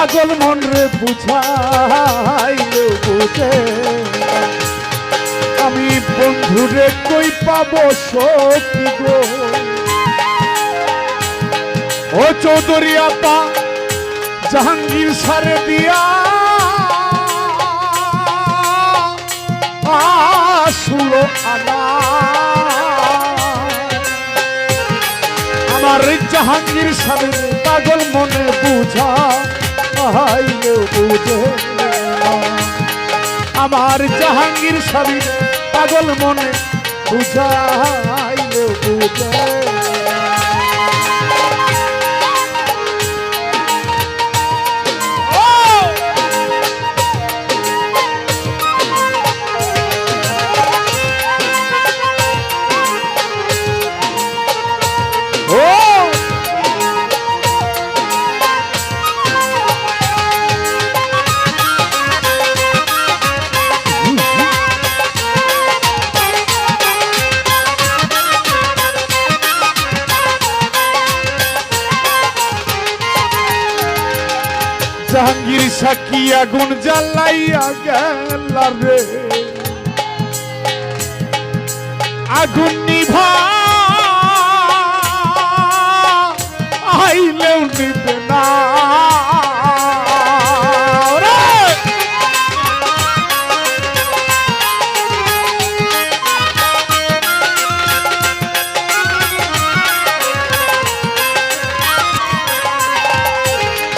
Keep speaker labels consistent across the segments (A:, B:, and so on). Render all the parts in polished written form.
A: পাগল মন রে বুঝাইলে বুঝে আমি বন্ধুরে কই পাবো সখী গো। ও চৌধুরী আপা জাহাঙ্গীর সারে দিয়া আসলো আনা আমার জাহাঙ্গীর সারে পাগল মনে বুঝা আইলে বুঝে আমার জাহাঙ্গীর সারে পাগল মনে বুঝা আইলে বুঝে জাহাঙ্গীর সাকি আগুন জ্বালাইয়া গেল রে আগুন নিভা আইলেও নিবে না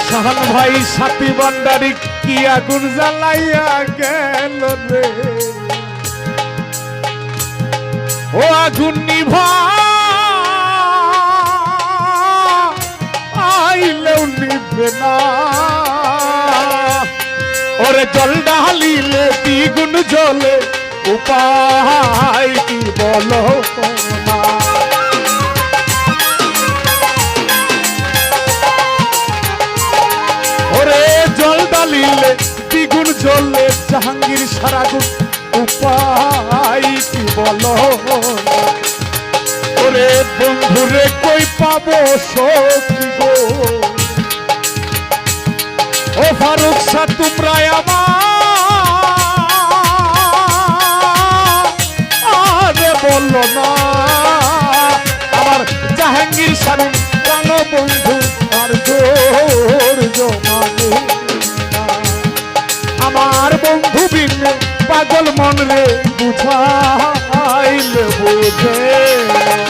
A: শাহান ভাই সাথী ভান্ডারী কি আগুন জ্বালাইয়া গেল রে ও আগুন নিভা আইলেও নিবে না ওরে জল ঢালিলে দ্বিগুণ জ্বলে উপায় কি বলো না জল ডালিলে দ্বিগুণ জ্বলে জাহাঙ্গীর সারাগুণ উপায় কি বলো ওরে বন্ধুরে কই পাবো শোক